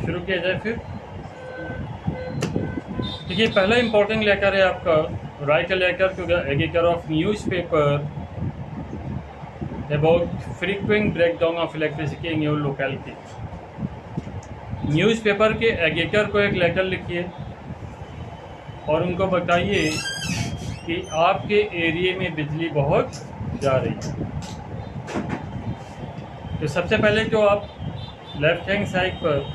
शुरू किया जाए फिर। देखिए, पहला इंपॉर्टेंट लेकर है आपका write letter to the editor of newspaper about frequent breakdown of electricity in your locality. Newspaper के एडिटर को एक लेटर लिखिए और उनको बताइए कि आपके एरिया में बिजली बहुत जा रही है। तो सबसे पहले तो आप लेफ्ट हैंड साइड पर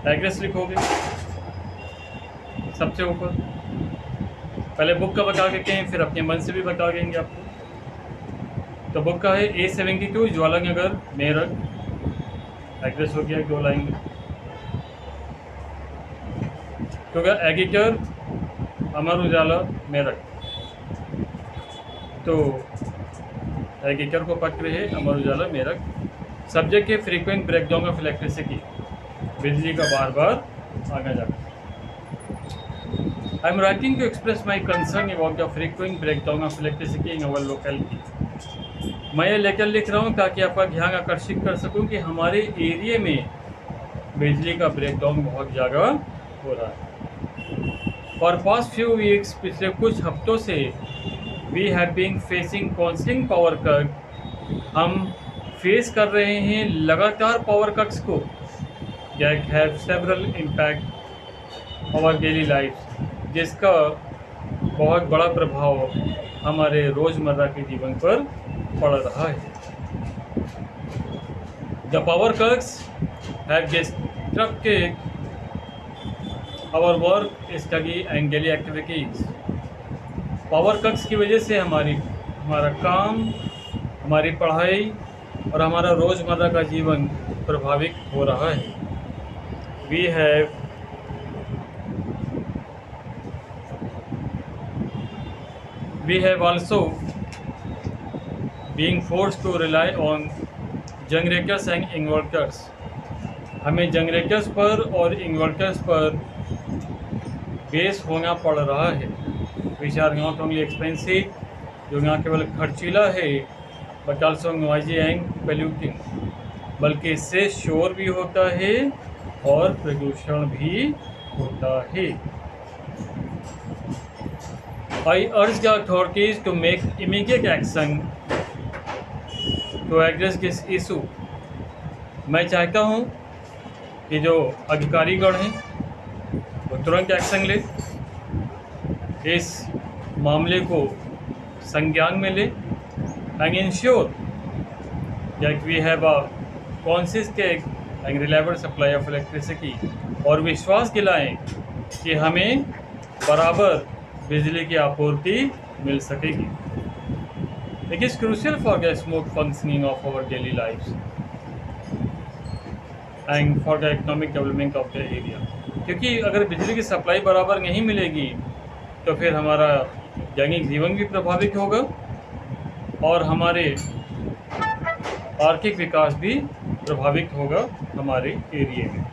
एड्रेस लिखोगे सबसे ऊपर। पहले बुक का बता देते हैं, फिर अपने मन से भी बता देंगे आपको। तो बुक का है A72 ज्वाला नगर मेरठ, एड्रेस हो गया 2 लाइन में। तो एडिटर अमर उजाला मेरठ, तो एडिटर को पत्र है अमर उजाला मेरठ। सब्जेक्ट है फ्रीक्वेंट ब्रेकडाउन ऑफ इलेक्ट्रिसिटी, बिजली का बार बार आना जाना। I am writing to express my concern about the frequent breakdown of electricity in our locality. मैं ये लेटर लिख रहा हूँ ताकि आपका ध्यान आकर्षित कर सकूँ कि हमारे एरिया में बिजली का ब्रेकडाउन बहुत ज़्यादा हो रहा है। फॉर पास्ट फ्यू वीक्स, पिछले कुछ हफ्तों से we have been facing constant power cut. हम फेस कर रहे हैं लगातार पावर कट्स को, that have several impact our daily life, जिसका बहुत बड़ा प्रभाव हमारे रोज़मर्रा के जीवन पर पड़ रहा है। The power cuts have distracted our work, study and daily activities. Power cuts की वजह से हमारा काम, हमारी पढ़ाई और हमारा रोज़मर्रा का जीवन प्रभावित हो रहा है। We have also being forced to rely on generators and inverters। हमें जनरेटर्स पर और इन्वर्टर्स पर बेस होना पड़ रहा है, which are not only expensive, जो ना केवल खर्चीला है but also noisy and polluting, बल्कि इससे शोर भी होता है और प्रदूषण भी होता है। I urge the authorities to make immediate action to address this issue। मैं चाहता हूँ कि जो अधिकारीगण हैं वो तुरंत एक्शन ले, इस मामले को संज्ञान में ले, and ensure that we have a consistent and reliable supply of electricity, और विश्वास दिलाएं कि हमें बराबर बिजली की आपूर्ति मिल सकेगी। It is crucial for the smooth functioning of our daily lives and for the economic development of the area, क्योंकि अगर बिजली की सप्लाई बराबर नहीं मिलेगी तो फिर हमारा दैनिक जीवन भी प्रभावित होगा और हमारे आर्थिक विकास भी प्रभावित होगा हमारे एरिया में।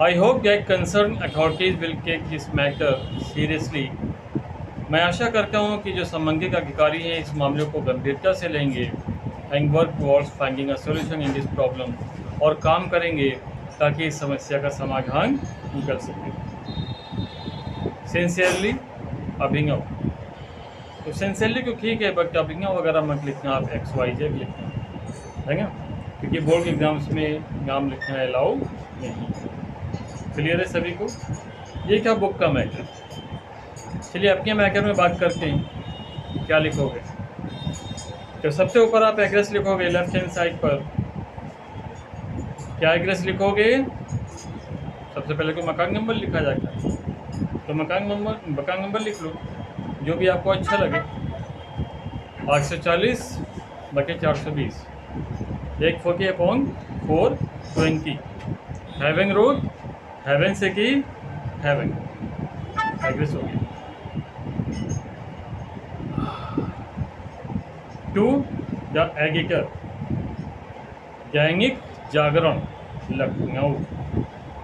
I hope that concerned authorities will take this matter seriously। मैं आशा करता हूँ कि जो संबंधित अधिकारी हैं इस मामले को गंभीरता से लेंगे and work towards finding a solution in this problem, और काम करेंगे ताकि इस समस्या का समाधान निकल सके। सिंसियरली अभिनव, तो सिंसियरली तो ठीक है, बट अभिनव वगैरह मत लिखना, आप XYZ लिखना है ना, क्योंकि बोर्ड एग्जाम्स में नाम लिखना अलाउ नहीं। क्लियर है सभी को? ये क्या बुक का मैटर। चलिए अपने मैटर में बात करते हैं, क्या लिखोगे। तो सबसे ऊपर आप एड्रेस लिखोगे लेफ्ट हैंड साइड पर। क्या एड्रेस लिखोगे? सबसे पहले तो मकान नंबर लिखा जाता है, तो मकान नंबर लिख लो जो भी आपको अच्छा लगे। 840/420, 140/420, हेवन रोड, हेवन से की हेवन, एड्रेस हो गया। To the editor, Dainik Jagran Lucknow,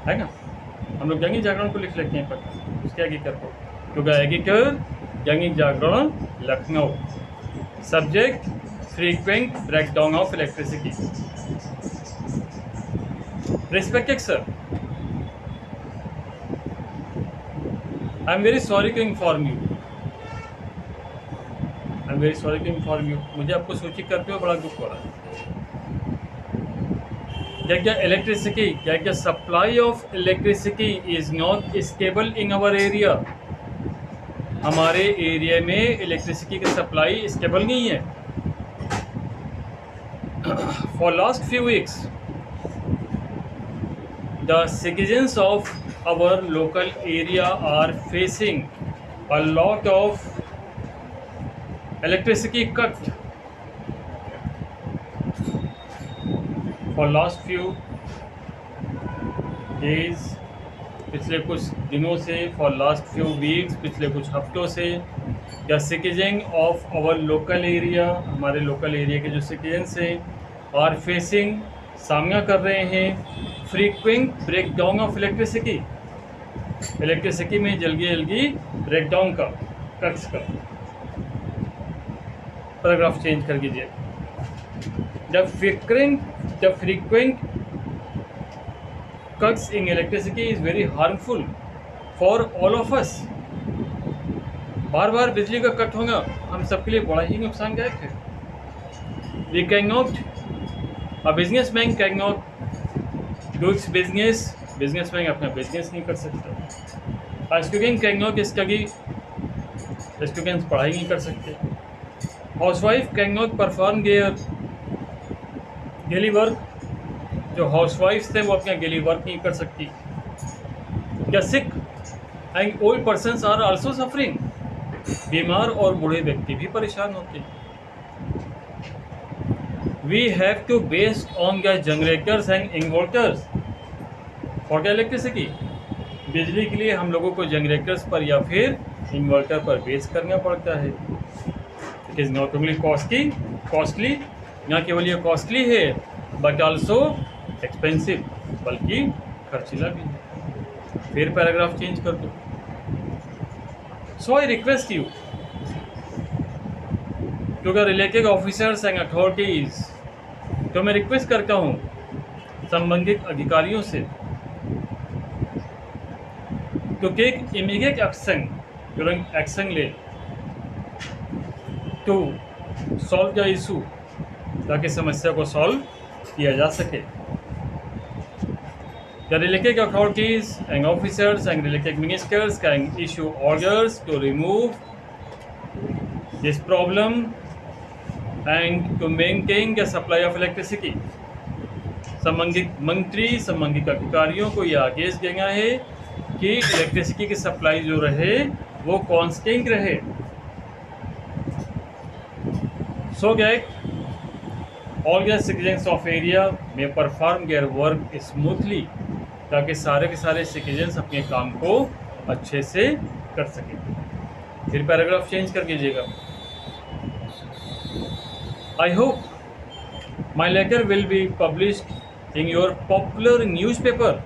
है ना, हम लोग दैनिक जागरण को लिख लेते हैं पर उसके एडिटर को। To the editor, Dainik Jagran Lucknow. Subject frequent breakdown of electricity. Respected sir, I am very sorry to inform you. मुझे आपको सूचित करते हुए बड़ा दुख हो रहा है। क्या supply of electricity is not stable in our area. हमारे एरिया में इलेक्ट्रिसिटी की सप्लाई स्टेबल नहीं है। For last few weeks the citizens of our local area are facing a lot of electricity cut for last few days, पिछले कुछ दिनों से, for last few weeks, पिछले कुछ हफ्तों से the citizens of our local area, हमारे local area के जो सिटीजन्स हैं are facing, सामना कर रहे हैं frequent breakdown of electricity, electricity में जल्दी ब्रेकडाउन का, कट्स का। पैराग्राफ चेंज कर दीजिए। The frequent cuts in electricity is very harmful for all of us. बार बिजली का कट होगा हम सबके लिए बड़ा ही नुकसानदायक है। We can not, a businessman can not do it's businessman अपना बिजनेस नहीं कर सकता। A student can not study, students पढ़ाई नहीं कर सकते। Housewife can not perform their daily work, जो हाउसवाइफ्स थे वो अपना डेली वर्क नहीं कर सकती। या sick and old persons are also suffering, बीमार और बूढ़े व्यक्ति भी परेशान होते हैं। We have to based on the generators and inverters for the electricity. बिजली के लिए हम लोगों को जनरेटर्स पर या फिर इन्वर्टर पर बेस करना पड़ता है। It is not only costly, न केवल ये कॉस्टली है बट आल्सो एक्सपेंसिव, बल्कि खर्चीला भी है। फिर पैराग्राफ चेंज कर दो। So I request you to the related officers and authorities, तो मैं रिक्वेस्ट करता हूँ संबंधित अधिकारियों से टू टेक इमीडिएट एक्शन, तुरंत एक्शन ले टू सॉल्व द इशू, ताकि समस्या को सॉल्व किया जा सके। The related authorities and officers and related ministers can issue orders to remove this problem and to maintain the supply of electricity. संबंधित मंत्री, संबंधित अधिकारियों को यह आदेश देना है कि इलेक्ट्रिसिटी की सप्लाई जो रहे वो कांस्टेंट रहे, so that all the citizens of area may perform their work smoothly, ताकि सारे के सारे सिटीजन्स अपने काम को अच्छे से कर सकें। फिर पैराग्राफ चेंज कर दीजिएगा। I hope my letter will be published in your popular newspaper.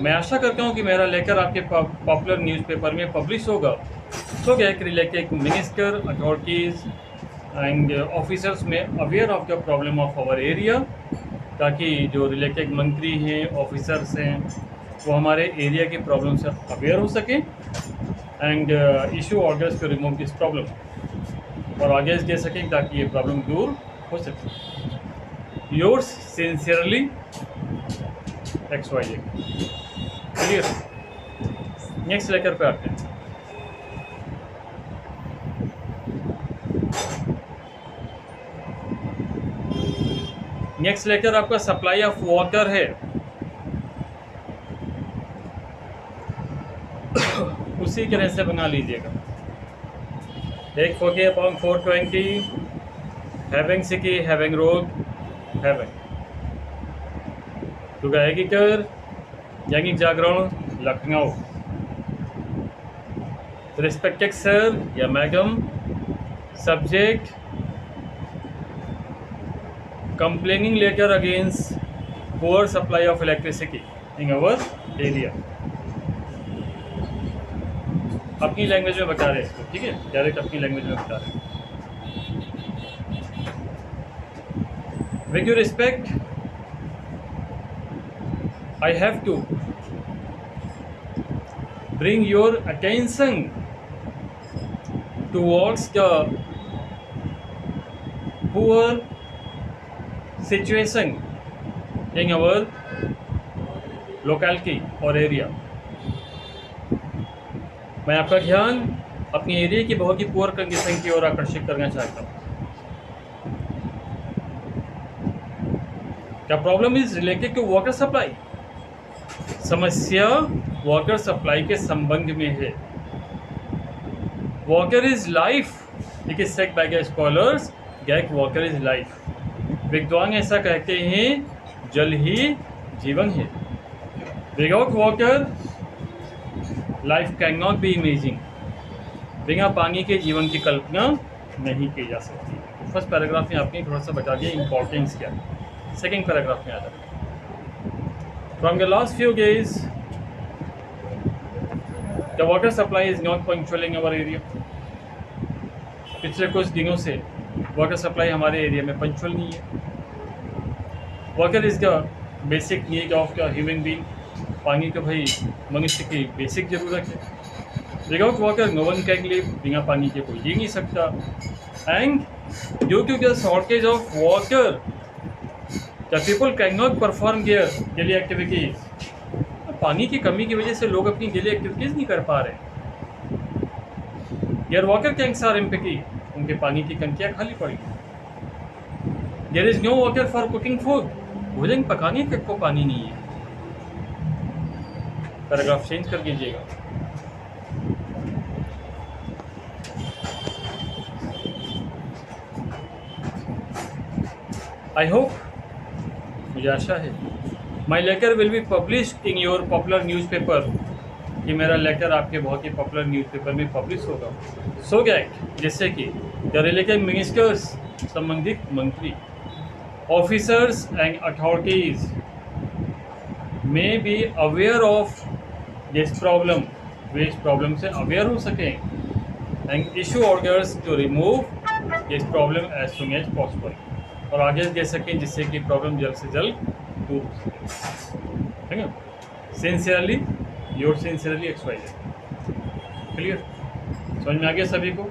मैं आशा करता हूँ कि मेरा लेटर आपके पॉपुलर न्यूज़पेपर में पब्लिश होगा, so that related minister, authorities and officers में aware of the problem of our area, ताकि जो रिलेटेड मंत्री हैं, ऑफिसर्स हैं, वो हमारे एरिया की प्रॉब्लम से अवेयर हो सकें and issue orders to remove this problem, और आगे दे सकें ताकि ये प्रॉब्लम दूर हो सके। Yours sincerely XYZ। Clear? Next letter पे आते हैं। नेक्स्ट लेक्चर आपका सप्लाई ऑफ वाटर है। उसी तरह से बना लीजिएगा। 140/420 having city, having road, having to editor, Dainik Jagran, Lucknow. Respected sir या madam, subject complaining letter against poor supply of electricity in our area। अपनी लैंग्वेज में बता रहे हैं इसको, ठीक है, डायरेक्ट अपनी लैंग्वेज में बता रहे हैं। With your respect, I have to bring your attention towards the poor situation in our locality or area. मैं आपका ध्यान अपनी एरिया की बहुत ही पुअर कंडीशन की ओर आकर्षित करना चाहता हूँ. क्या problem is related to water supply. समस्या वाटर सप्लाई के संबंध में है. Water is life, it is said by scholars that water is life. विद्वान ऐसा कहते हैं, जल ही जीवन है. Without water life can not be imagining. बिना पानी के जीवन की कल्पना नहीं की जा सकती. फर्स्ट पैराग्राफ में आपने थोड़ा सा बता दिया इंपॉर्टेंस क्या है. सेकेंड पैराग्राफ में आ जाता है. From the last few days the water supply is not punctual in our area. पिछले कुछ दिनों से वाटर सप्लाई हमारे एरिया में पंक्चुअल नहीं है. Water is the basic need of the human being. पानी तो भाई मनुष्य की बेसिक ज़रूरत है. Without water no one can live. बिना पानी के कोई जी नहीं सकता. And due to the shortage of water the people can not perform their daily activities. पानी की कमी की वजह से लोग अपनी डेली एक्टिविटीज़ नहीं कर पा रहे. Their water tanks are empty. उनके पानी की टंकियाँ खाली पड़ी. There is no water for cooking food. भोजन पकाने तक को पानी नहीं है. पैराग्राफ चेंज कर दीजिएगा. आई होप, मुझे आशा है, my letter will be published in your popular newspaper. कि मेरा लेटर आपके बहुत ही पॉपुलर न्यूज़पेपर में पब्लिश होगा. सो दैट जिससे कि द रिलेटेड मिनिस्टर्स, संबंधित मंत्री, officers and authorities may be aware of this problem, वे इस प्रॉब्लम से अवेयर हो सकें and issue orders to remove this problem as soon as possible. और आगे दे सकें जिससे कि प्रॉब्लम जल्द से जल्द दूर हो सके. ठीक है. Sincerely your sincerely XYZ. Clear? समझ में आ गया सभी को?